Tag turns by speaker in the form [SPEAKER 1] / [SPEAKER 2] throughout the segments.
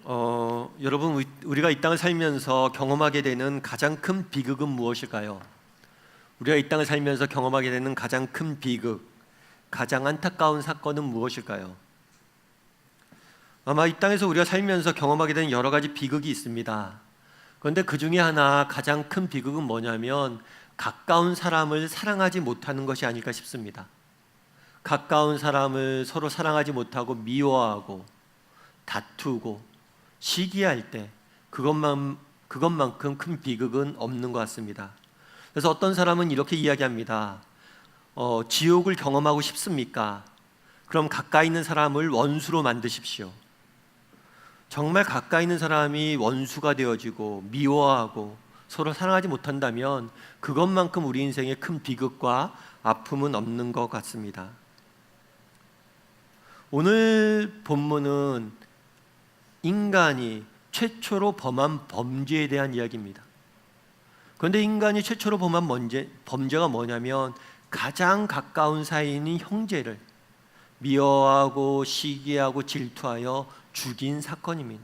[SPEAKER 1] 여러분, 우리가 이 땅을 살면서 경험하게 되는 가장 큰 비극은 무엇일까요? 우리가 이 땅을 살면서 경험하게 되는 가장 큰 비극, 가장 안타까운 사건은 무엇일까요? 아마 이 땅에서 우리가 살면서 경험하게 되는 여러 가지 비극이 있습니다. 그런데 그 중에 하나 가장 큰 비극은 뭐냐면 가까운 사람을 사랑하지 못하는 것이 아닐까 싶습니다. 가까운 사람을 서로 사랑하지 못하고 미워하고 다투고 시기할 때 그것만큼 큰 비극은 없는 것 같습니다. 그래서 어떤 사람은 이렇게 이야기합니다. 지옥을 경험하고 싶습니까? 그럼 가까이 있는 사람을 원수로 만드십시오. 정말 가까이 있는 사람이 원수가 되어지고 미워하고 서로 사랑하지 못한다면 그것만큼 우리 인생에 큰 비극과 아픔은 없는 것 같습니다. 오늘 본문은 인간이 최초로 범한 범죄에 대한 이야기입니다. 그런데 인간이 최초로 범한 범죄가 뭐냐면 가장 가까운 사이인 형제를 미워하고 시기하고 질투하여 죽인 사건입니다.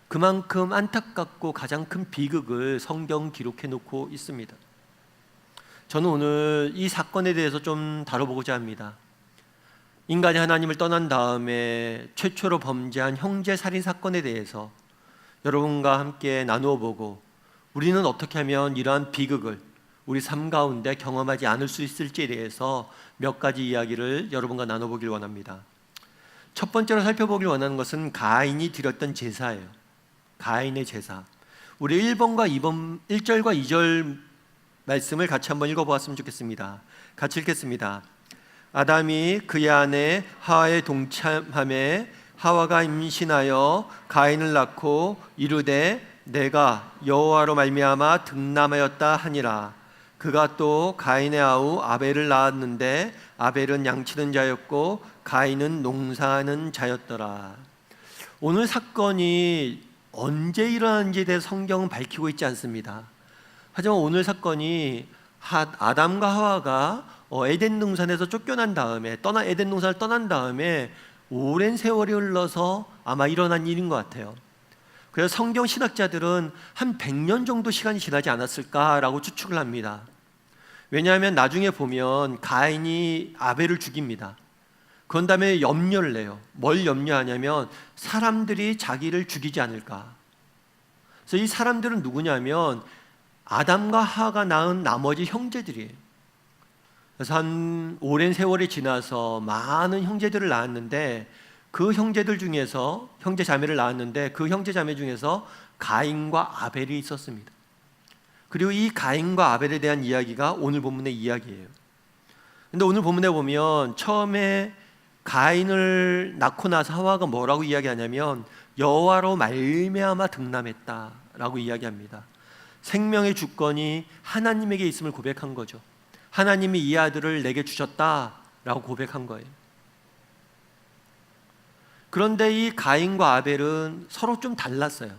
[SPEAKER 1] 그만큼 안타깝고 가장 큰 비극을 성경 기록해 놓고 있습니다. 저는 오늘 이 사건에 대해서 좀 다뤄보고자 합니다. 인간이 하나님을 떠난 다음에 최초로 범죄한 형제 살인 사건에 대해서 여러분과 함께 나누어 보고 우리는 어떻게 하면 이러한 비극을 우리 삶 가운데 경험하지 않을 수 있을지에 대해서 몇 가지 이야기를 여러분과 나눠보길 원합니다. 첫 번째로 살펴보길 원하는 것은 가인이 드렸던 제사예요. 가인의 제사. 우리 1절과 2절 말씀을 같이 한번 읽어보았으면 좋겠습니다. 같이 읽겠습니다. 아담이 그의 아내 하와에 동참하매 하와가 임신하여 가인을 낳고 이르되 내가 여호와로 말미암아 득남하였다 하니라. 그가 또 가인의 아우 아벨을 낳았는데 아벨은 양치는 자였고 가인은 농사하는 자였더라. 오늘 사건이 언제 일어났는지에 대해 성경은 밝히고 있지 않습니다. 하지만 오늘 사건이 아담과 하와가 에덴 동산에서 쫓겨난 다음에 에덴 동산을 떠난 다음에 오랜 세월이 흘러서 아마 일어난 일인 것 같아요. 그래서 성경 신학자들은 한 100년 정도 시간이 지나지 않았을까라고 추측을 합니다. 왜냐하면 나중에 보면 가인이 아벨을 죽입니다. 그런 다음에 염려를 내요. 뭘 염려하냐면 사람들이 자기를 죽이지 않을까. 그래서 이 사람들은 누구냐면 아담과 하와가 낳은 나머지 형제들이에요. 그래서 한 오랜 세월이 지나서 많은 형제들을 낳았는데 그 형제들 중에서 형제 자매를 낳았는데 그 형제 자매 중에서 가인과 아벨이 있었습니다. 그리고 이 가인과 아벨에 대한 이야기가 오늘 본문의 이야기예요. 근데 오늘 본문에 보면 처음에 가인을 낳고 나서 하와가 뭐라고 이야기하냐면 여호와로 말미암아 득남했다라고 이야기합니다. 생명의 주권이 하나님에게 있음을 고백한 거죠. 하나님이 이 아들을 내게 주셨다라고 고백한 거예요. 그런데 이 가인과 아벨은 서로 좀 달랐어요.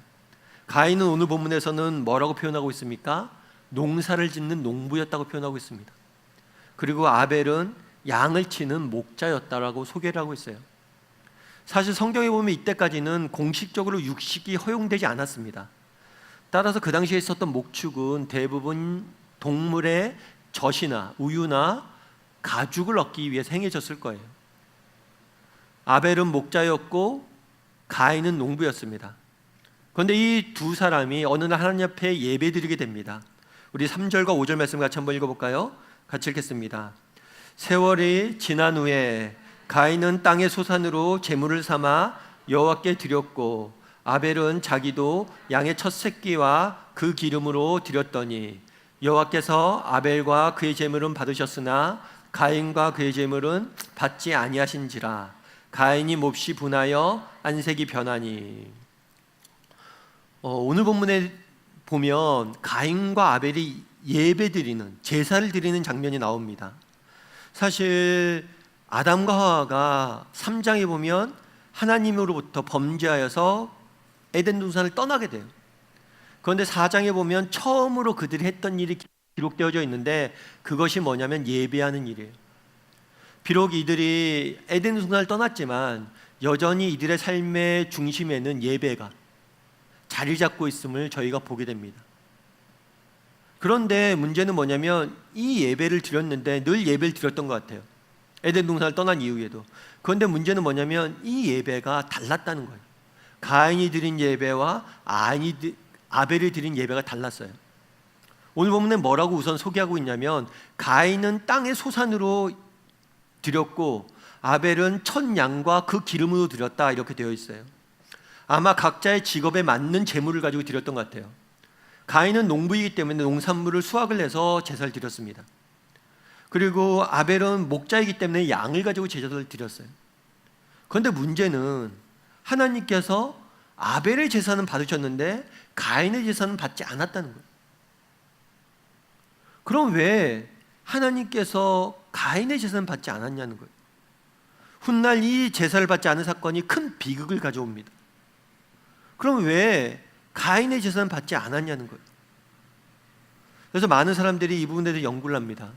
[SPEAKER 1] 가인은 오늘 본문에서는 뭐라고 표현하고 있습니까? 농사를 짓는 농부였다고 표현하고 있습니다. 그리고 아벨은 양을 치는 목자였다라고 소개를 하고 있어요. 사실 성경에 보면 이때까지는 공식적으로 육식이 허용되지 않았습니다. 따라서 그 당시에 있었던 목축은 대부분 동물의 젖이나 우유나 가죽을 얻기 위해서 행해졌을 거예요. 아벨은 목자였고 가인은 농부였습니다. 그런데 이 두 사람이 어느 날 하나님 앞에 예배드리게 됩니다. 우리 3절과 5절 말씀 같이 한번 읽어볼까요? 같이 읽겠습니다. 세월이 지난 후에 가인은 땅의 소산으로 제물을 삼아 여호와께 드렸고 아벨은 자기도 양의 첫 새끼와 그 기름으로 드렸더니 여호와께서 아벨과 그의 제물은 받으셨으나 가인과 그의 제물은 받지 아니하신지라. 가인이 몹시 분하여 안색이 변하니. 오늘 본문에 보면 가인과 아벨이 예배드리는 제사를 드리는 장면이 나옵니다. 사실 아담과 하와가 3장에 보면 하나님으로부터 범죄하여서 에덴 동산을 떠나게 돼요. 그런데 4장에 보면 처음으로 그들이 했던 일이 기록되어져 있는데 그것이 뭐냐면 예배하는 일이에요. 비록 이들이 에덴 동산을 떠났지만 여전히 이들의 삶의 중심에는 예배가 자리 잡고 있음을 저희가 보게 됩니다. 그런데 문제는 뭐냐면 이 예배를 드렸는데 늘 예배를 드렸던 것 같아요. 에덴 동산을 떠난 이후에도. 그런데 문제는 뭐냐면 이 예배가 달랐다는 거예요. 가인이 드린 예배와 아벨이 드린 예배가 달랐어요. 오늘 본문에 뭐라고 우선 소개하고 있냐면 가인은 땅의 소산으로 드렸고 아벨은 첫 양과 그 기름으로 드렸다 이렇게 되어 있어요. 아마 각자의 직업에 맞는 제물을 가지고 드렸던 것 같아요. 가인은 농부이기 때문에 농산물을 수확을 해서 제사를 드렸습니다. 그리고 아벨은 목자이기 때문에 양을 가지고 제사를 드렸어요. 그런데 문제는 하나님께서 아벨의 제사는 받으셨는데 가인의 제사는 받지 않았다는 거예요. 그럼 왜 하나님께서 가인의 제사는 받지 않았냐는 거예요. 훗날 이 제사를 받지 않은 사건이 큰 비극을 가져옵니다. 그럼 왜 가인의 제사는 받지 않았냐는 거예요. 그래서 많은 사람들이 이 부분에 대해서 연구를 합니다.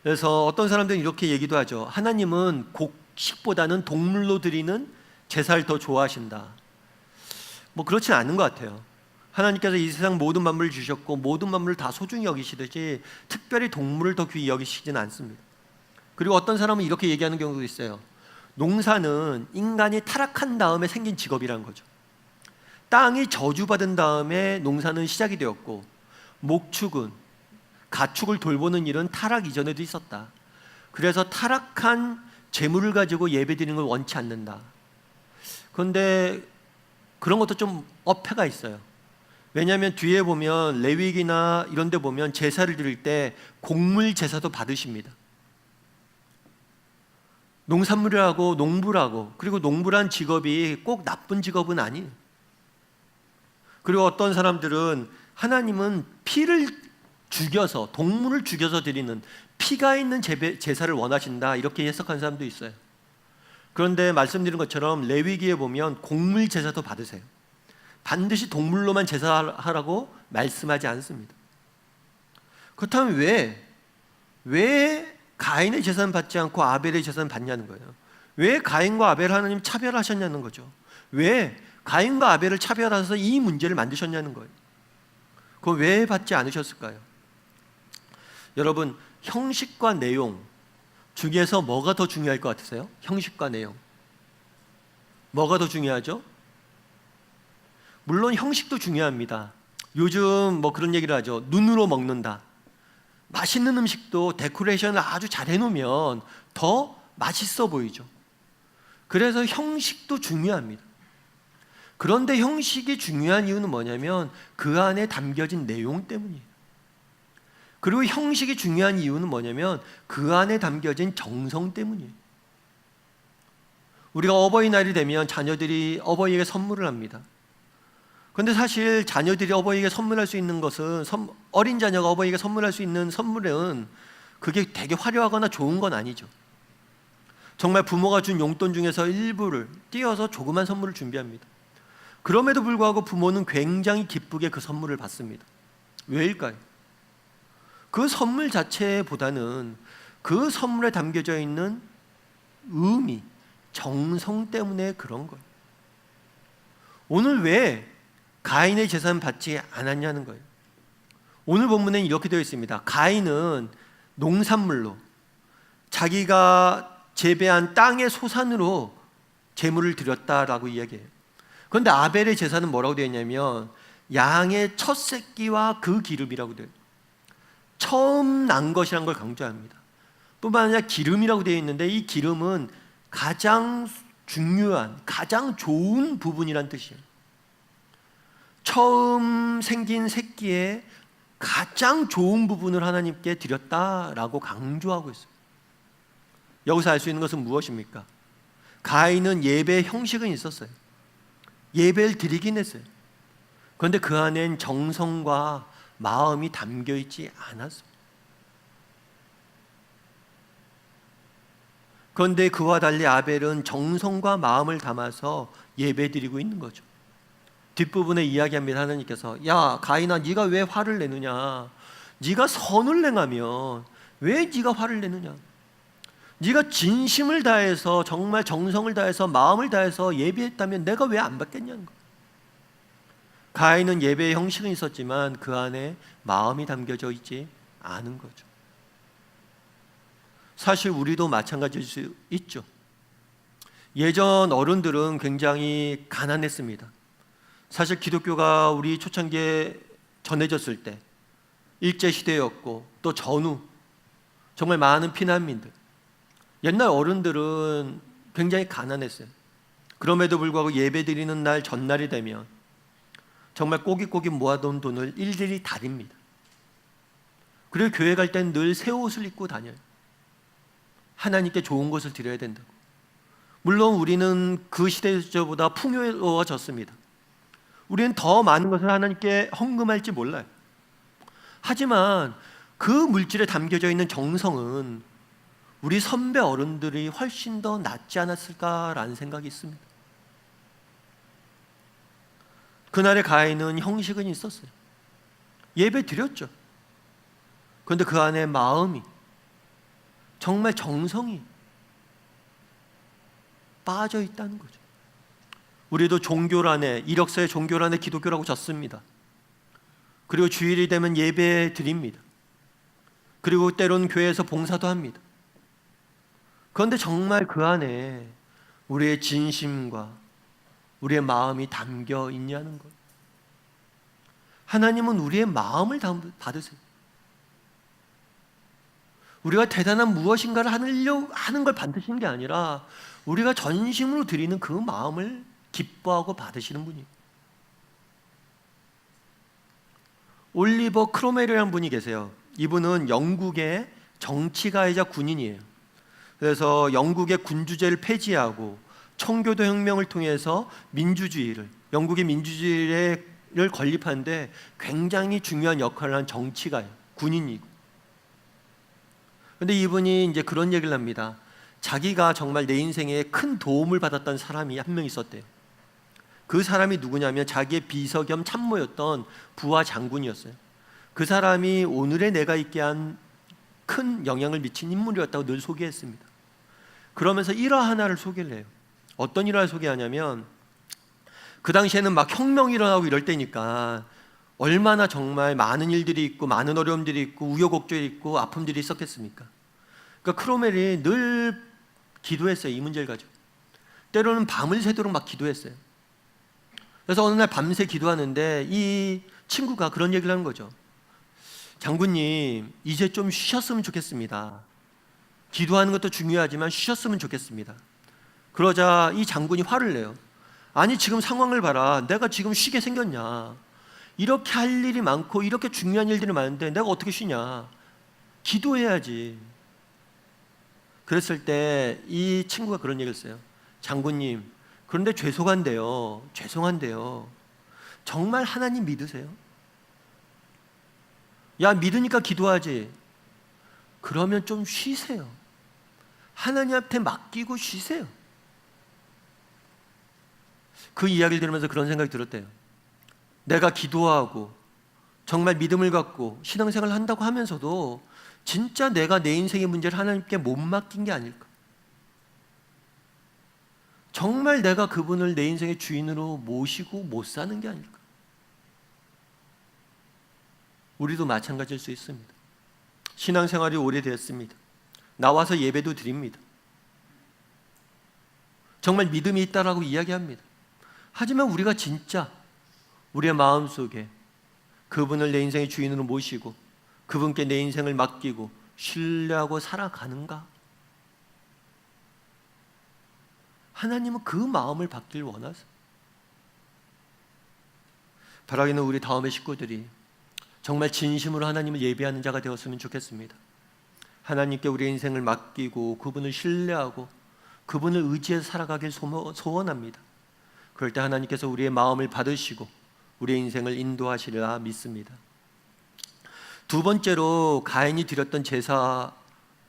[SPEAKER 1] 그래서 어떤 사람들은 이렇게 얘기도 하죠. 하나님은 곡식보다는 동물로 드리는 제사를 더 좋아하신다. 뭐 그렇진 않은 것 같아요. 하나님께서 이 세상 모든 만물을 주셨고 모든 만물을 다 소중히 여기시듯이 특별히 동물을 더 귀히 여기시지는 않습니다. 그리고 어떤 사람은 이렇게 얘기하는 경우도 있어요. 농사는 인간이 타락한 다음에 생긴 직업이라는 거죠. 땅이 저주받은 다음에 농사는 시작이 되었고 목축은 가축을 돌보는 일은 타락 이전에도 있었다. 그래서 타락한 재물을 가지고 예배드리는 걸 원치 않는다. 그런데 그런 것도 좀 어폐가 있어요. 왜냐하면 뒤에 보면 레위기나 이런 데 보면 제사를 드릴 때 곡물 제사도 받으십니다. 농산물이라고 농부라고, 그리고 농부란 직업이 꼭 나쁜 직업은 아니에요. 그리고 어떤 사람들은 하나님은 피를 죽여서, 동물을 죽여서 드리는 피가 있는 제사를 원하신다 이렇게 해석하는 사람도 있어요. 그런데 말씀드린 것처럼 레위기에 보면 곡물 제사도 받으세요. 반드시 동물로만 제사하라고 말씀하지 않습니다. 그렇다면 왜 가인의 제사는 받지 않고 아벨의 제사는 받냐는 거예요. 왜 가인과 아벨을 하나님 차별하셨냐는 거죠. 왜 가인과 아벨을 차별하셔서 이 문제를 만드셨냐는 거예요. 그거 왜 받지 않으셨을까요? 여러분, 형식과 내용 중에서 뭐가 더 중요할 것 같으세요? 형식과 내용 뭐가 더 중요하죠? 물론 형식도 중요합니다. 요즘 뭐 그런 얘기를 하죠. 눈으로 먹는다. 맛있는 음식도 데코레이션을 아주 잘 해놓으면 더 맛있어 보이죠. 그래서 형식도 중요합니다. 그런데 형식이 중요한 이유는 뭐냐면 그 안에 담겨진 내용 때문이에요. 그리고 형식이 중요한 이유는 뭐냐면 그 안에 담겨진 정성 때문이에요. 우리가 어버이날이 되면 자녀들이 어버이에게 선물을 합니다. 그런데 사실 자녀들이 어버이에게 선물할 수 있는 것은, 어린 자녀가 어버이에게 선물할 수 있는 선물은 그게 되게 화려하거나 좋은 건 아니죠. 정말 부모가 준 용돈 중에서 일부를 띄어서 조그만 선물을 준비합니다. 그럼에도 불구하고 부모는 굉장히 기쁘게 그 선물을 받습니다. 왜일까요? 그 선물 자체보다는 그 선물에 담겨져 있는 의미, 정성 때문에 그런 거예요. 오늘 왜 가인의 제사는 받지 않았냐는 거예요. 오늘 본문에는 이렇게 되어 있습니다. 가인은 농산물로 자기가 재배한 땅의 소산으로 제물을 드렸다라고 이야기해요. 그런데 아벨의 제사는 뭐라고 되어 있냐면 양의 첫 새끼와 그 기름이라고 돼요. 처음 난 것이라는 걸 강조합니다. 뿐만 아니라 기름이라고 되어 있는데 이 기름은 가장 중요한, 가장 좋은 부분이란 뜻이에요. 처음 생긴 새끼의 가장 좋은 부분을 하나님께 드렸다라고 강조하고 있어요. 여기서 알 수 있는 것은 무엇입니까? 가인은 예배의 형식은 있었어요. 예배를 드리긴 했어요. 그런데 그 안엔 정성과 마음이 담겨 있지 않았습니다. 그런데 그와 달리 아벨은 정성과 마음을 담아서 예배드리고 있는 거죠. 뒷부분에 이야기합니다. 하나님께서 야 가인아, 네가 왜 화를 내느냐? 네가 선을 행하면 왜 네가 화를 내느냐? 네가 진심을 다해서 정말 정성을 다해서 마음을 다해서 예배했다면 내가 왜 안 받겠냐는 거예요. 가인은 예배의 형식은 있었지만 그 안에 마음이 담겨져 있지 않은 거죠. 사실 우리도 마찬가지일 수 있죠. 예전 어른들은 굉장히 가난했습니다. 사실 기독교가 우리 초창기에 전해졌을 때 일제시대였고 또 전후 정말 많은 피난민들, 옛날 어른들은 굉장히 가난했어요. 그럼에도 불구하고 예배드리는 날 전날이 되면 정말 꼬깃꼬깃 모아둔 돈을 일일이 다립니다. 그리고 교회 갈 땐 늘 새 옷을 입고 다녀요. 하나님께 좋은 것을 드려야 된다고. 물론 우리는 그 시대보다 풍요로워졌습니다. 우리는 더 많은 것을 하나님께 헌금할지 몰라요. 하지만 그 물질에 담겨져 있는 정성은 우리 선배 어른들이 훨씬 더 낫지 않았을까라는 생각이 있습니다. 그날의 가인은 형식은 있었어요. 예배 드렸죠. 그런데 그 안에 마음이, 정말 정성이 빠져 있다는 거죠. 우리도 종교란에, 이력서에 종교란에 기독교라고 적습니다. 그리고 주일이 되면 예배 드립니다. 그리고 때로는 교회에서 봉사도 합니다. 그런데 정말 그 안에 우리의 진심과 우리의 마음이 담겨 있냐는 것. 하나님은 우리의 마음을 받으세요. 우리가 대단한 무엇인가를 하려고 하는 걸 받으시는 게 아니라 우리가 전심으로 드리는 그 마음을 기뻐하고 받으시는 분이에요. 올리버 크로멜이라는 분이 계세요. 이분은 영국의 정치가이자 군인이에요. 그래서 영국의 군주제를 폐지하고 청교도 혁명을 통해서 민주주의를, 영국의 민주주의를 건립하는데 굉장히 중요한 역할을 한 정치가예요. 군인이고. 그런데 이분이 이제 그런 얘기를 합니다. 자기가 정말 내 인생에 큰 도움을 받았던 사람이 한 명 있었대요. 그 사람이 누구냐면 자기의 비서 겸 참모였던 부하 장군이었어요. 그 사람이 오늘의 내가 있게 한 큰 영향을 미친 인물이었다고 늘 소개했습니다. 그러면서 일화 하나를 소개를 해요. 어떤 일화를 소개하냐면 그 당시에는 막 혁명이 일어나고 이럴 때니까 얼마나 정말 많은 일들이 있고 많은 어려움들이 있고 우여곡절이 있고 아픔들이 있었겠습니까? 그러니까 크로멜이 늘 기도했어요. 이 문제를 가지고. 때로는 밤을 새도록 막 기도했어요. 그래서 어느 날 밤새 기도하는데 이 친구가 그런 얘기를 하는 거죠. 장군님, 이제 좀 쉬셨으면 좋겠습니다. 기도하는 것도 중요하지만 쉬셨으면 좋겠습니다. 그러자 이 장군이 화를 내요. 아니 지금 상황을 봐라. 내가 지금 쉬게 생겼냐. 이렇게 할 일이 많고 이렇게 중요한 일들이 많은데 내가 어떻게 쉬냐. 기도해야지. 그랬을 때 이 친구가 그런 얘기를 했어요. 장군님, 그런데 죄송한데요. 정말 하나님 믿으세요? 야, 믿으니까 기도하지. 그러면 좀 쉬세요. 하나님한테 맡기고 쉬세요. 그 이야기를 들으면서 그런 생각이 들었대요. 내가 기도하고 정말 믿음을 갖고 신앙생활을 한다고 하면서도 진짜 내가 내 인생의 문제를 하나님께 못 맡긴 게 아닐까. 정말 내가 그분을 내 인생의 주인으로 모시고 못 사는 게 아닐까. 우리도 마찬가지일 수 있습니다. 신앙생활이 오래되었습니다. 나와서 예배도 드립니다. 정말 믿음이 있다라고 이야기합니다. 하지만 우리가 진짜 우리의 마음속에 그분을 내 인생의 주인으로 모시고 그분께 내 인생을 맡기고 신뢰하고 살아가는가? 하나님은 그 마음을 받길 원하세요. 바라기는 우리 다음의 식구들이 정말 진심으로 하나님을 예배하는 자가 되었으면 좋겠습니다. 하나님께 우리의 인생을 맡기고 그분을 신뢰하고 그분을 의지해서 살아가길 소원합니다. 그럴 때 하나님께서 우리의 마음을 받으시고 우리의 인생을 인도하시리라 믿습니다. 두 번째로 가인이 드렸던 제사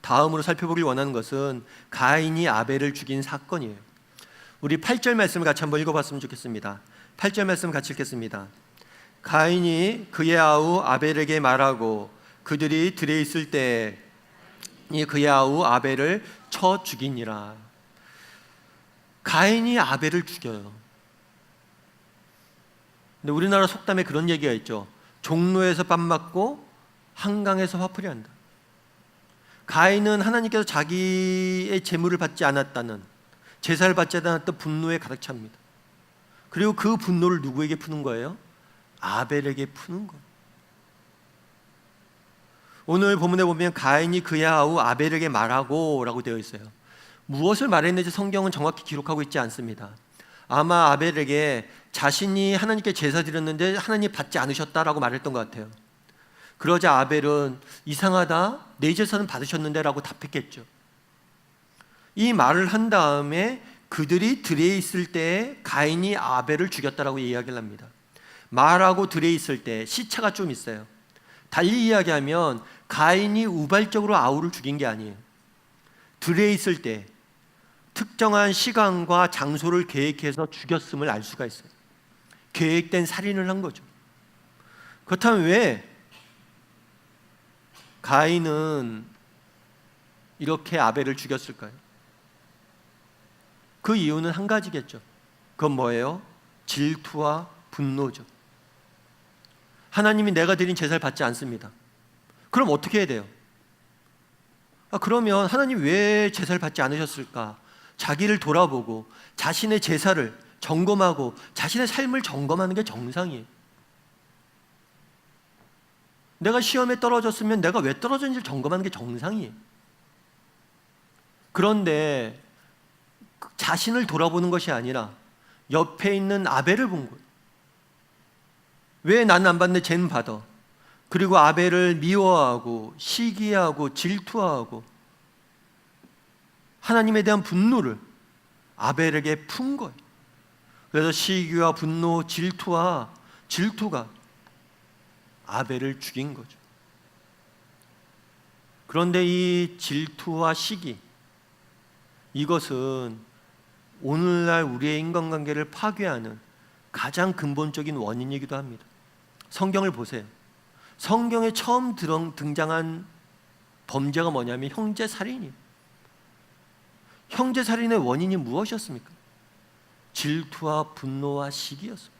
[SPEAKER 1] 다음으로 살펴보길 원하는 것은 가인이 아벨을 죽인 사건이에요. 우리 8절 말씀을 같이 한번 읽어봤으면 좋겠습니다. 8절 말씀 같이 읽겠습니다. 가인이 그의 아우 아벨에게 말하고 그들이 들에 있을 때 이 그의 아우 아벨을 쳐 죽이니라. 가인이 아벨을 죽여요. 근데 우리나라 속담에 그런 얘기가 있죠. 종로에서 밥 맞고 한강에서 화풀이 한다. 가인은 하나님께서 자기의 재물을 받지 않았다는, 제사를 받지 않았던 분노에 가득 찹니다. 그리고 그 분노를 누구에게 푸는 거예요? 아벨에게 푸는 거예요. 오늘 본문에 보면 가인이 그의 아우 아벨에게 말하고 라고 되어 있어요. 무엇을 말했는지 성경은 정확히 기록하고 있지 않습니다. 아마 아벨에게 자신이 하나님께 제사 드렸는데 하나님 받지 않으셨다라고 말했던 것 같아요. 그러자 아벨은 이상하다, 내 제사는 받으셨는데 라고 답했겠죠. 이 말을 한 다음에 그들이 들에 있을 때 가인이 아벨을 죽였다라고 이야기를 합니다. 말하고 들에 있을 때 시차가 좀 있어요. 달리 이야기하면 가인이 우발적으로 아우를 죽인 게 아니에요. 들에 있을 때 특정한 시간과 장소를 계획해서 죽였음을 알 수가 있어요. 계획된 살인을 한 거죠. 그렇다면 왜 가인은 이렇게 아벨을 죽였을까요? 그 이유는 한 가지겠죠. 그건 뭐예요? 질투와 분노죠. 하나님이 내가 드린 제사를 받지 않습니다. 그럼 어떻게 해야 돼요? 그러면 하나님 왜 제사를 받지 않으셨을까? 자기를 돌아보고 자신의 제사를 점검하고 자신의 삶을 점검하는 게 정상이에요. 내가 시험에 떨어졌으면 내가 왜 떨어졌는지를 점검하는 게 정상이에요. 그런데 자신을 돌아보는 것이 아니라 옆에 있는 아벨을 본 거예요. 왜 나는 안 받는데 쟤는 받아? 그리고 아벨을 미워하고 시기하고 질투하고 하나님에 대한 분노를 아벨에게 푼 거예요. 그래서 시기와 분노, 질투가 아벨을 죽인 거죠. 그런데 이 질투와 시기, 이것은 오늘날 우리의 인간관계를 파괴하는 가장 근본적인 원인이기도 합니다. 성경을 보세요. 성경에 처음 등장한 범죄가 뭐냐면 형제살인이에요. 형제살인의 원인이 무엇이었습니까? 질투와 분노와 시기였습니다.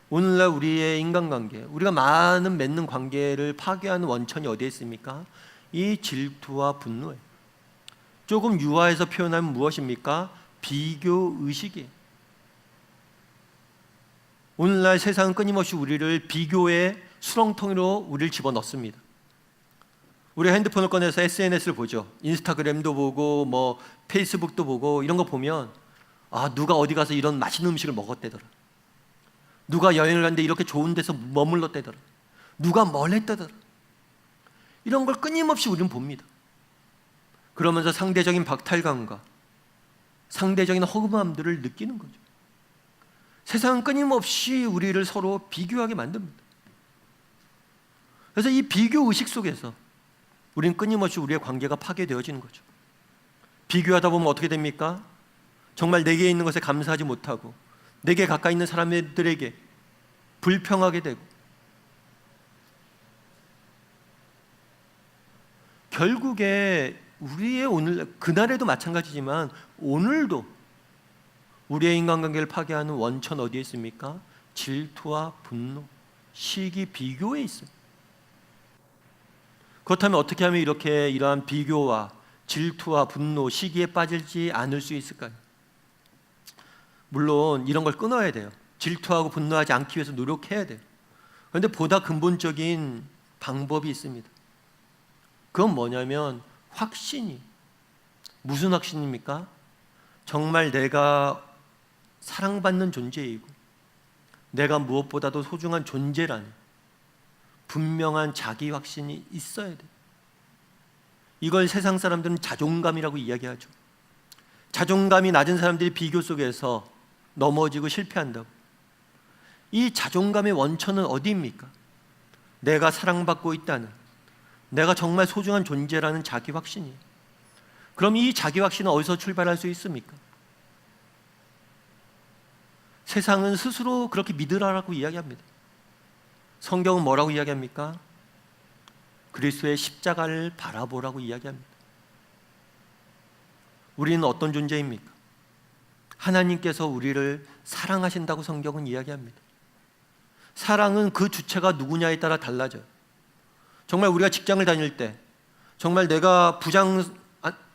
[SPEAKER 1] 오늘날 우리의 인간관계, 우리가 많은 맺는 관계를 파괴하는 원천이 어디에 있습니까? 이 질투와 분노예요. 조금 유화해서 표현하면 무엇입니까? 비교의식이에요. 오늘날 세상은 끊임없이 우리를 비교의 수렁텅이로 우리를 집어넣습니다. 우리 핸드폰을 꺼내서 SNS를 보죠. 인스타그램도 보고 페이스북도 보고 이런 거 보면 누가 어디 가서 이런 맛있는 음식을 먹었대더라. 누가 여행을 갔는데 이렇게 좋은 데서 머물렀대더라. 누가 뭘 했대더라. 이런 걸 끊임없이 우리는 봅니다. 그러면서 상대적인 박탈감과 상대적인 허무함들을 느끼는 거죠. 세상은 끊임없이 우리를 서로 비교하게 만듭니다. 그래서 이 비교 의식 속에서 우리는 끊임없이 우리의 관계가 파괴되어지는 거죠. 비교하다 보면 어떻게 됩니까? 정말 내게 있는 것에 감사하지 못하고 내게 가까이 있는 사람들에게 불평하게 되고, 결국에 우리의 오늘, 그날에도 마찬가지지만 오늘도 우리의 인간관계를 파괴하는 원천 어디에 있습니까? 질투와 분노, 시기, 비교에 있습니다. 그렇다면 어떻게 하면 이러한 비교와 질투와 분노, 시기에 빠지지 않을 수 있을까요? 물론 이런 걸 끊어야 돼요. 질투하고 분노하지 않기 위해서 노력해야 돼요. 그런데 보다 근본적인 방법이 있습니다. 그건 뭐냐면 확신이. 무슨 확신입니까? 정말 내가 사랑받는 존재이고 내가 무엇보다도 소중한 존재라는 분명한 자기 확신이 있어야 돼요. 이걸 세상 사람들은 자존감이라고 이야기하죠. 자존감이 낮은 사람들이 비교 속에서 넘어지고 실패한다고. 이 자존감의 원천은 어디입니까? 내가 사랑받고 있다는, 내가 정말 소중한 존재라는 자기 확신이에요. 그럼 이 자기 확신은 어디서 출발할 수 있습니까? 세상은 스스로 그렇게 믿으라고 이야기합니다. 성경은 뭐라고 이야기합니까? 그리스도의 십자가를 바라보라고 이야기합니다. 우리는 어떤 존재입니까? 하나님께서 우리를 사랑하신다고 성경은 이야기합니다. 사랑은 그 주체가 누구냐에 따라 달라져요. 정말 우리가 직장을 다닐 때 정말 내가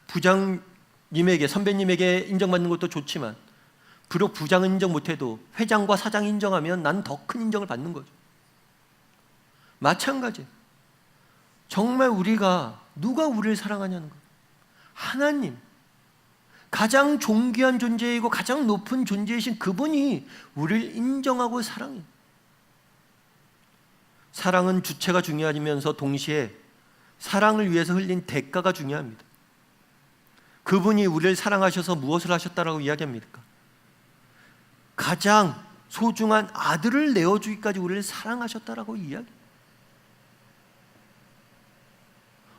[SPEAKER 1] 부장님에게, 선배님에게 인정받는 것도 좋지만 비록 부장은 인정 못해도 회장과 사장이 인정하면 난 더 큰 인정을 받는 거죠. 마찬가지예요. 정말 누가 우리를 사랑하냐는 거예요. 하나님, 가장 존귀한 존재이고 가장 높은 존재이신 그분이 우리를 인정하고 사랑해요. 사랑은 주체가 중요하면서 동시에 사랑을 위해서 흘린 대가가 중요합니다. 그분이 우리를 사랑하셔서 무엇을 하셨다라고 이야기합니까? 가장 소중한 아들을 내어주기까지 우리를 사랑하셨다라고 이야기해요.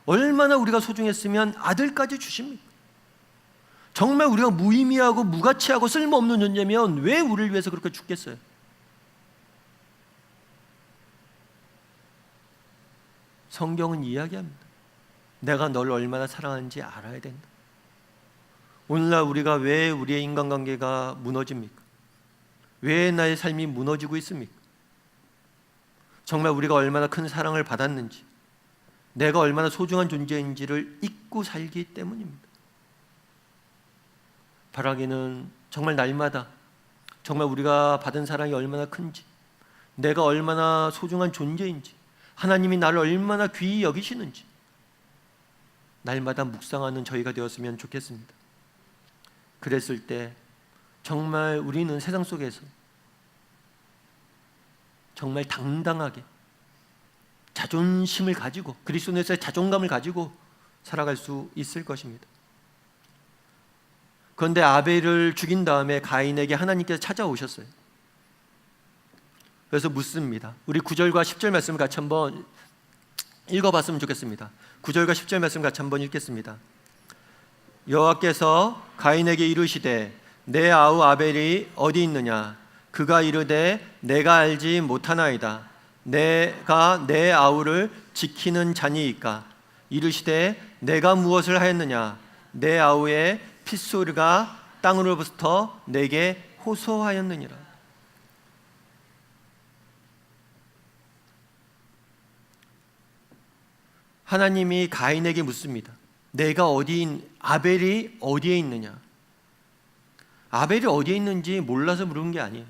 [SPEAKER 1] 얼마나 우리가 소중했으면 아들까지 주십니까? 정말 우리가 무의미하고 무가치하고 쓸모없는 존재면 왜 우리를 위해서 그렇게 죽겠어요? 성경은 이야기합니다. 내가 널 얼마나 사랑하는지 알아야 된다. 오늘날 우리가 왜 우리의 인간관계가 무너집니까? 왜 나의 삶이 무너지고 있습니까? 정말 우리가 얼마나 큰 사랑을 받았는지, 내가 얼마나 소중한 존재인지를 잊고 살기 때문입니다. 바라기는 정말 날마다 정말 우리가 받은 사랑이 얼마나 큰지, 내가 얼마나 소중한 존재인지, 하나님이 나를 얼마나 귀히 여기시는지 날마다 묵상하는 저희가 되었으면 좋겠습니다. 그랬을 때 정말 우리는 세상 속에서 정말 당당하게 자존심을 가지고, 그리스도 안에서의 자존감을 가지고 살아갈 수 있을 것입니다. 그런데 아벨을 죽인 다음에 가인에게 하나님께서 찾아오셨어요. 그래서 묻습니다. 우리 9절과 10절 말씀을 같이 한번 읽어봤으면 좋겠습니다. 9절과 10절 말씀 같이 한번 읽겠습니다. 여호와께서 가인에게 이르시되 내 아우 아벨이 어디 있느냐? 그가 이르되 내가 알지 못하나이다. 내가 내 아우를 지키는 자니이까? 이르시되 내가 무엇을 하였느냐? 내 아우의 핏소리가 땅으로부터 내게 호소하였느니라. 하나님이 가인에게 묻습니다. 아벨이 어디에 있느냐? 아벨이 어디에 있는지 몰라서 물은 게 아니에요.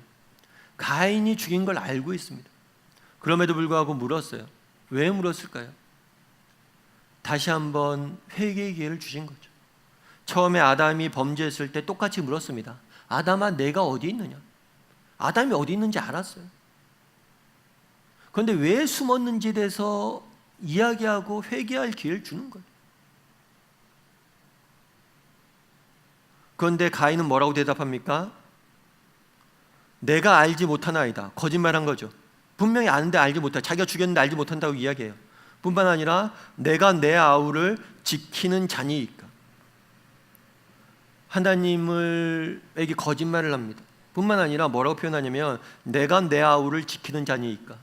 [SPEAKER 1] 가인이 죽인 걸 알고 있습니다. 그럼에도 불구하고 물었어요. 왜 물었을까요? 다시 한번 회개의 기회를 주신 거죠. 처음에 아담이 범죄했을 때 똑같이 물었습니다. 아담아, 내가 어디 있느냐? 아담이 어디 있는지 알았어요. 그런데 왜 숨었는지에 대해서 이야기하고 회개할 기회를 주는 거예요. 그런데 가인은 뭐라고 대답합니까? 내가 알지 못하나이다. 거짓말한 거죠. 분명히 아는데 알지 못해. 자기가 죽였는데 알지 못한다고 이야기해요. 뿐만 아니라 내가 내 아우를 지키는 자니이까. 하나님에게 거짓말을 합니다. 뿐만 아니라 뭐라고 표현하냐면 내가 내 아우를 지키는 자니이까.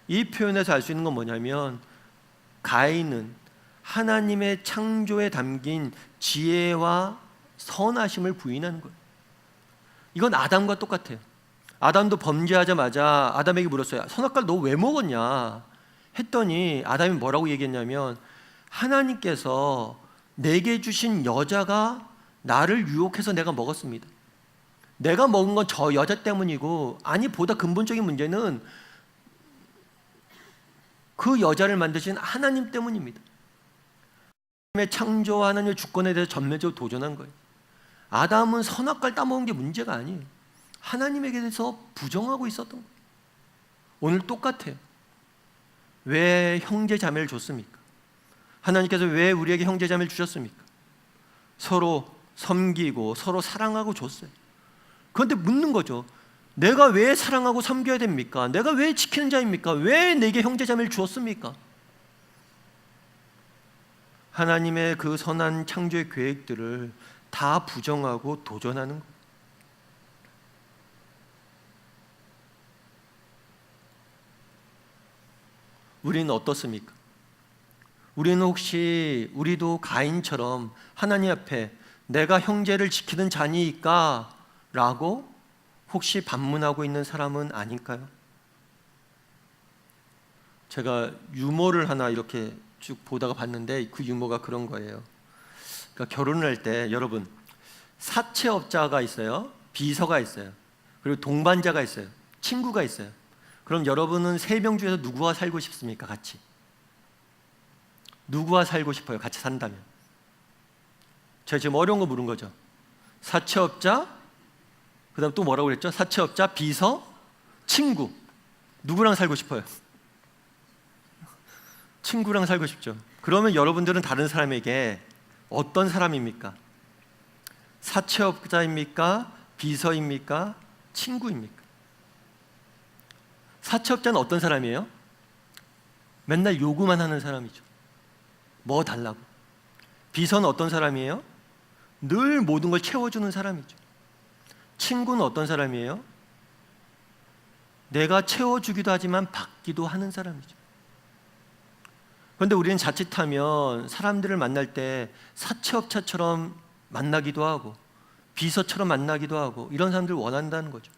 [SPEAKER 1] 이 표현에서 알 수 있는 건 뭐냐면 가인은 하나님의 창조에 담긴 지혜와 선하심을 부인하는 거예요. 이건 아담과 똑같아요. 아담도 범죄하자마자 아담에게 물었어요. 선악과를 너 왜 먹었냐? 했더니 아담이 뭐라고 얘기했냐면 하나님께서 내게 주신 여자가 나를 유혹해서 내가 먹었습니다. 내가 먹은 건 저 여자 때문이고, 아니 보다 근본적인 문제는 그 여자를 만드신 하나님 때문입니다. 하나님의 창조와 하나님의 주권에 대해서 전면적으로 도전한 거예요. 아담은 선악과를 따먹은 게 문제가 아니에요. 하나님에게 대해서 부정하고 있었던 거예요. 오늘 똑같아요. 왜 형제 자매를 줬습니까? 하나님께서 왜 우리에게 형제 자매를 주셨습니까? 서로 섬기고 서로 사랑하고 줬어요. 그런데 묻는 거죠. 내가 왜 사랑하고 섬겨야 됩니까? 내가 왜 지키는 자입니까? 왜 내게 형제 자매를 주었습니까? 하나님의 그 선한 창조의 계획들을 다 부정하고 도전하는 거예요. 우리는 어떻습니까? 우리는 혹시 우리도 가인처럼 하나님 앞에 내가 형제를 지키는 자니까 라고 혹시 반문하고 있는 사람은 아닐까요? 제가 유머를 하나 이렇게 쭉 보다가 봤는데 그 유머가 그런 거예요. 그러니까 결혼을 할 때 여러분, 사채업자가 있어요, 비서가 있어요, 그리고 동반자가 있어요, 친구가 있어요. 그럼 여러분은 세 명 중에서 누구와 살고 싶습니까? 같이 누구와 살고 싶어요? 같이 산다면. 제가 지금 어려운 거 물은 거죠. 사채업자, 그 다음 또 뭐라고 그랬죠? 사채업자, 비서, 친구. 누구랑 살고 싶어요? 친구랑 살고 싶죠. 그러면 여러분들은 다른 사람에게 어떤 사람입니까? 사채업자입니까? 비서입니까? 친구입니까? 사채업자는 어떤 사람이에요? 맨날 요구만 하는 사람이죠. 뭐 달라고. 비서는 어떤 사람이에요? 늘 모든 걸 채워주는 사람이죠. 친구는 어떤 사람이에요? 내가 채워주기도 하지만 받기도 하는 사람이죠. 그런데 우리는 자칫하면 사람들을 만날 때 사채업자처럼 만나기도 하고 비서처럼 만나기도 하고 이런 사람들을 원한다는 거죠.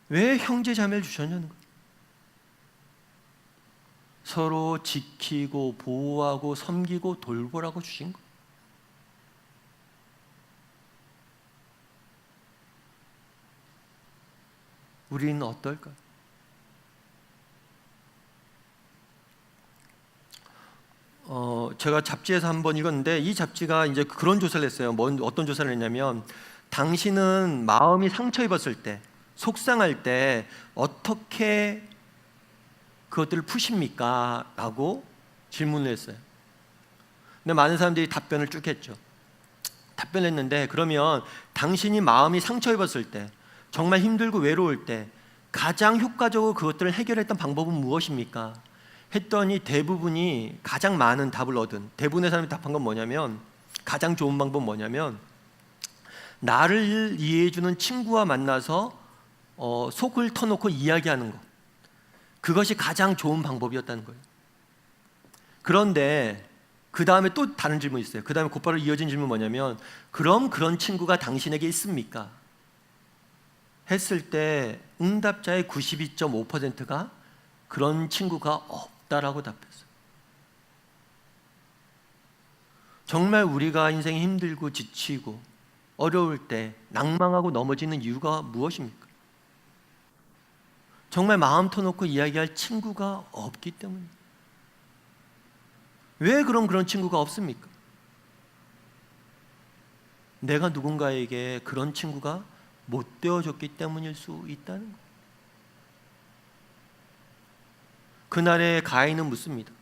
[SPEAKER 1] 왜 형제 자매를 주셨냐는 거예요. 서로 지키고 보호하고 섬기고 돌보라고 주신 거예요. 우리는 어떨까요? 제가 잡지에서 한번 읽었는데 이 잡지가 이제 그런 조사를 했어요. 어떤 조사를 했냐면, 당신은 마음이 상처 입었을 때, 속상할 때 어떻게 그것들을 푸십니까? 라고 질문을 했어요. 근데 많은 사람들이 답변을 쭉 했죠. 답변을 했는데, 그러면 당신이 마음이 상처 입었을 때, 정말 힘들고 외로울 때 가장 효과적으로 그것들을 해결했던 방법은 무엇입니까? 했더니 대부분이, 가장 많은 답을 얻은 대부분의 사람이 답한 건 뭐냐면, 가장 좋은 방법은 뭐냐면 나를 이해해주는 친구와 만나서 속을 터놓고 이야기하는 것, 그것이 가장 좋은 방법이었다는 거예요. 그런데 그 다음에 또 다른 질문이 있어요. 그 다음에 곧바로 이어진 질문은 뭐냐면, 그럼 그런 친구가 당신에게 있습니까? 했을 때 응답자의 92.5%가 그런 친구가 없다라고 답했어요. 정말 우리가 인생이 힘들고 지치고 어려울 때 낭망하고 넘어지는 이유가 무엇입니까? 정말 마음 터놓고 이야기할 친구가 없기 때문입니다. 왜 그런 친구가 없습니까? 내가 누군가에게 그런 친구가 못 되어줬기 때문일 수 있다는 거예요. 그날의 가인은 묻습니다.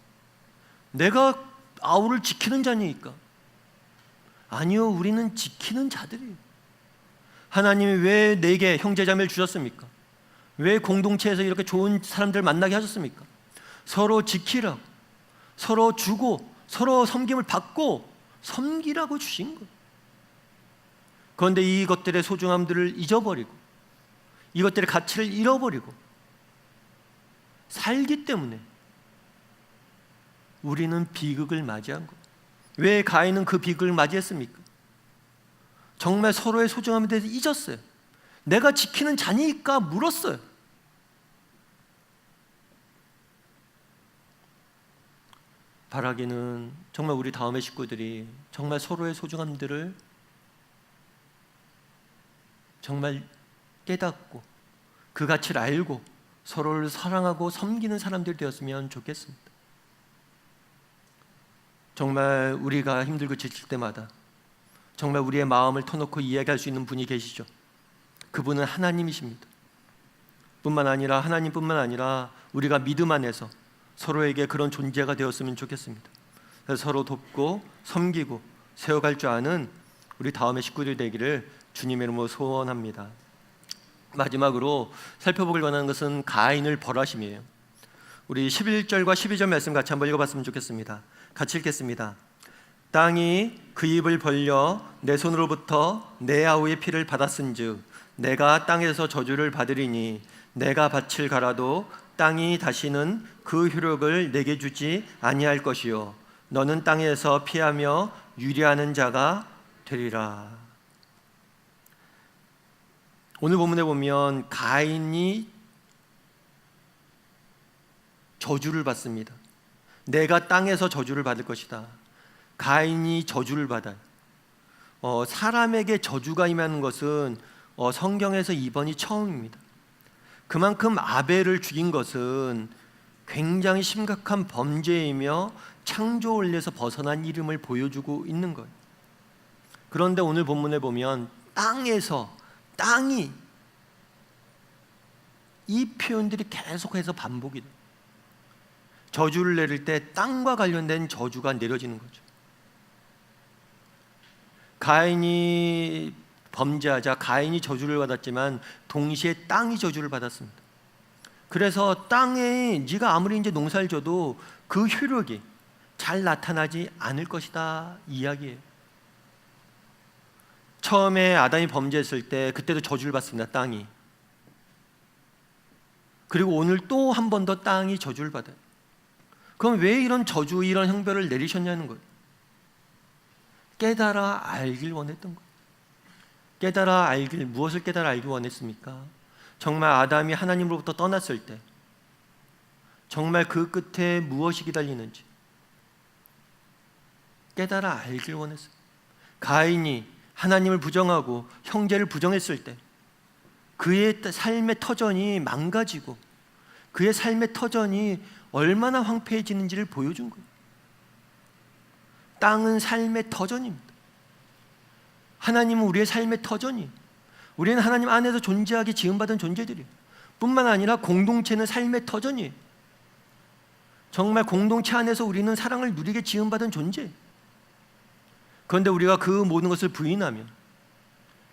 [SPEAKER 1] 내가 아우를 지키는 자니까? 아니요, 우리는 지키는 자들이에요. 하나님이 왜 내게 형제자매를 주셨습니까? 왜 공동체에서 이렇게 좋은 사람들 만나게 하셨습니까? 서로 지키라고, 서로 주고, 서로 섬김을 받고 섬기라고 주신 거예요. 그런데 이것들의 소중함들을 잊어버리고 이것들의 가치를 잃어버리고 살기 때문에 우리는 비극을 맞이한 거예요. 왜 가인은 그 비극을 맞이했습니까? 정말 서로의 소중함에 대해서 잊었어요. 내가 지키는 자니까 물었어요. 바라기는 정말 우리 다음의 식구들이 정말 서로의 소중함들을 정말 깨닫고 그 가치를 알고 서로를 사랑하고 섬기는 사람들이 되었으면 좋겠습니다. 정말 우리가 힘들고 지칠 때마다 정말 우리의 마음을 터놓고 이야기할 수 있는 분이 계시죠. 그분은 하나님이십니다. 하나님뿐만 아니라 우리가 믿음 안에서 서로에게 그런 존재가 되었으면 좋겠습니다. 그래서 서로 돕고 섬기고 세워갈 줄 아는 우리 다음의 식구들 되기를 주님의 이름으로 소원합니다. 마지막으로 살펴보길 원하는 것은 가인을 벌하심이에요. 우리 11절과 12절 말씀 같이 한번 읽어봤으면 좋겠습니다. 같이 읽겠습니다. 땅이 그 입을 벌려 내 손으로부터 내 아우의 피를 받았은즉 내가 땅에서 저주를 받으리니 내가 밭을 갈아도 땅이 다시는 그 효력을 내게 주지 아니할 것이요 너는 땅에서 피하며 유리하는 자가 되리라. 오늘 본문에 보면 가인이 저주를 받습니다. 내가 땅에서 저주를 받을 것이다. 가인이 저주를 받아요. 사람에게 저주가 임하는 것은 성경에서 이번이 처음입니다. 그만큼 아벨을 죽인 것은 굉장히 심각한 범죄이며 창조 원리에서 벗어난 이름을 보여주고 있는 거예요. 그런데 오늘 본문에 보면 땅이 이 표현들이 계속해서 반복이 돼요. 저주를 내릴 때 땅과 관련된 저주가 내려지는 거죠. 가인이 범죄하자 가인이 저주를 받았지만 동시에 땅이 저주를 받았습니다. 그래서 땅에 네가 아무리 이제 농사를 져도 그 효력이 잘 나타나지 않을 것이다 이야기예요. 처음에 아담이 범죄했을 때 그때도 저주를 받습니다. 땅이. 그리고 오늘 또 한 번 더 땅이 저주를 받아요. 그럼 왜 이런 저주, 이런 형벌을 내리셨냐는 거예요. 깨달아 알길 원했던 거예요. 무엇을 깨달아 알길 원했습니까? 정말 아담이 하나님으로부터 떠났을 때 정말 그 끝에 무엇이 기다리는지 깨달아 알길 원했어요. 가인이 하나님을 부정하고 형제를 부정했을 때 그의 삶의 터전이 망가지고 그의 삶의 터전이 얼마나 황폐해지는지를 보여준 거예요. 땅은 삶의 터전입니다. 하나님은 우리의 삶의 터전이에요. 우리는 하나님 안에서 존재하게 지음받은 존재들이에요. 뿐만 아니라 공동체는 삶의 터전이에요. 정말 공동체 안에서 우리는 사랑을 누리게 지음받은 존재예요. 그런데 우리가 그 모든 것을 부인하면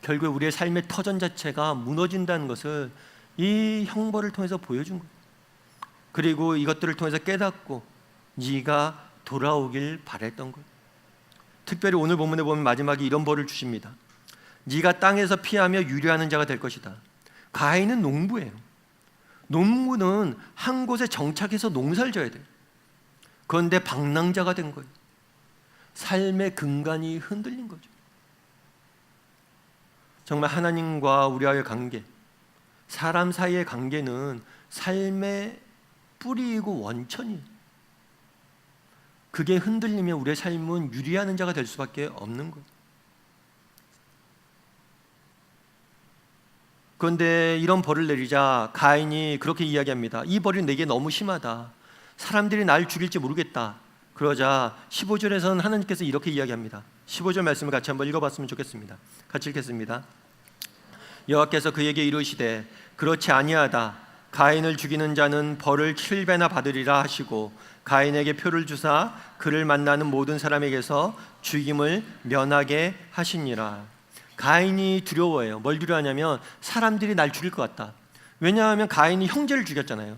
[SPEAKER 1] 결국에 우리의 삶의 터전 자체가 무너진다는 것을 이 형벌을 통해서 보여준 거예요. 그리고 이것들을 통해서 깨닫고 네가 돌아오길 바랬던 거예요. 특별히 오늘 본문에 보면 마지막에 이런 벌을 주십니다. 네가 땅에서 피하며 유리하는 자가 될 것이다. 가인은 농부예요. 농부는 한 곳에 정착해서 농사를 져야 돼요. 그런데 방랑자가 된 거예요. 삶의 근간이 흔들린 거죠. 정말 하나님과 우리와의 관계, 사람 사이의 관계는 삶의 뿌리이고 원천이에요. 그게 흔들리면 우리의 삶은 유리하는 자가 될 수밖에 없는 거예요. 그런데 이런 벌을 내리자 가인이 그렇게 이야기합니다. 이 벌이 내게 너무 심하다. 사람들이 날 죽일지 모르겠다. 그러자 15절에서는 하나님께서 이렇게 이야기합니다. 15절 말씀을 같이 한번 읽어봤으면 좋겠습니다. 같이 읽겠습니다. 여호와께서 그에게 이르시되 그렇지 아니하다. 가인을 죽이는 자는 벌을 7배나 받으리라 하시고 가인에게 표를 주사 그를 만나는 모든 사람에게서 죽임을 면하게 하시니라. 가인이 두려워해요. 뭘 두려워하냐면 사람들이 날 죽일 것 같다. 왜냐하면 가인이 형제를 죽였잖아요.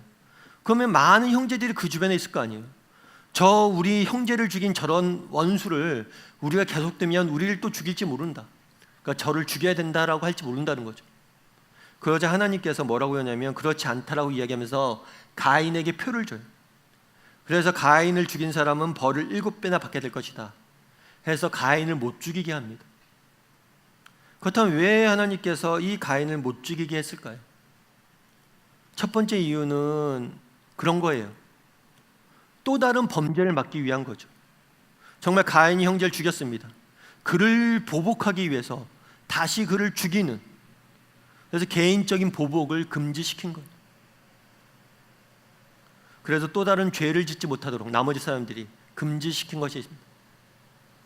[SPEAKER 1] 그러면 많은 형제들이 그 주변에 있을 거 아니에요. 우리 형제를 죽인 저런 원수를 우리가 계속되면 우리를 또 죽일지 모른다. 그러니까 저를 죽여야 된다라고 할지 모른다는 거죠. 그러자 하나님께서 뭐라고 하냐면 그렇지 않다라고 이야기하면서 가인에게 표를 줘요. 그래서 가인을 죽인 사람은 벌을 7배나 받게 될 것이다 해서 가인을 못 죽이게 합니다. 그렇다면 왜 하나님께서 이 가인을 못 죽이게 했을까요? 첫 번째 이유는 그런 거예요. 또 다른 범죄를 막기 위한 거죠. 정말 가인이 형제를 죽였습니다. 그를 보복하기 위해서 다시 그를 죽이는, 그래서 개인적인 보복을 금지시킨 거예요. 그래서 또 다른 죄를 짓지 못하도록 나머지 사람들이 금지시킨 것이 있습니다.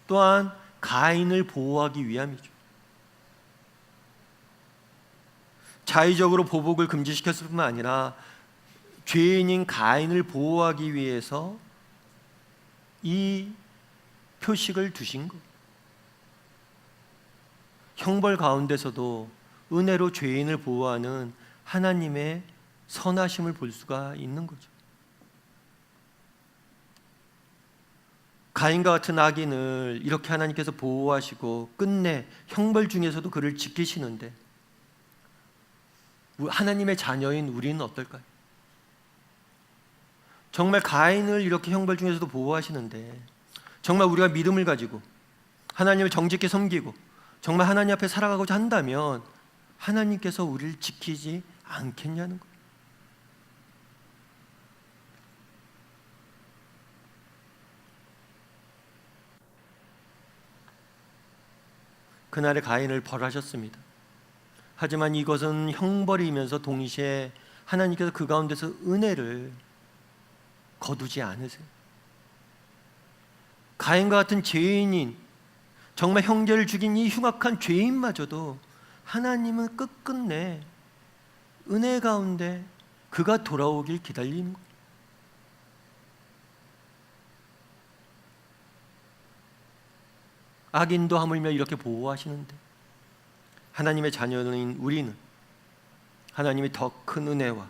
[SPEAKER 1] 또한 가인을 보호하기 위함이죠. 자의적으로 보복을 금지시켰을 뿐만 아니라 죄인인 가인을 보호하기 위해서 이 표식을 두신 것. 형벌 가운데서도 은혜로 죄인을 보호하는 하나님의 선하심을 볼 수가 있는 거죠. 가인과 같은 악인을 이렇게 하나님께서 보호하시고 끝내 형벌 중에서도 그를 지키시는데 하나님의 자녀인 우리는 어떨까요? 정말 가인을 이렇게 형벌 중에서도 보호하시는데, 정말 우리가 믿음을 가지고 하나님을 정직히 섬기고 정말 하나님 앞에 살아가고자 한다면 하나님께서 우리를 지키지 않겠냐는 거예요. 그날의 가인을 벌하셨습니다. 하지만 이것은 형벌이면서 동시에 하나님께서 그 가운데서 은혜를 거두지 않으세요. 가인과 같은 죄인인, 정말 형제를 죽인 이 흉악한 죄인마저도 하나님은 끝끝내 은혜 가운데 그가 돌아오길 기다리는 거예요. 악인도 하물며 이렇게 보호하시는데 하나님의 자녀인 우리는 하나님이 더 큰 은혜와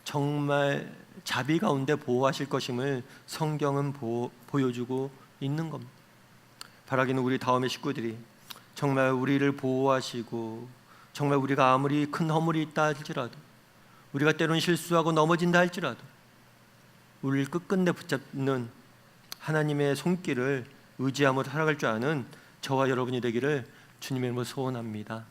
[SPEAKER 1] 정말 자비 가운데 보호하실 것임을 성경은 보여주고 있는 겁니다. 바라기는 우리 다음의 식구들이 정말 우리를 보호하시고 정말 우리가 아무리 큰 허물이 있다 할지라도, 우리가 때로는 실수하고 넘어진다 할지라도 우리를 끝끝내 붙잡는 하나님의 손길을 의지함으로 살아갈 줄 아는 저와 여러분이 되기를 주님의 이름으로 소원합니다.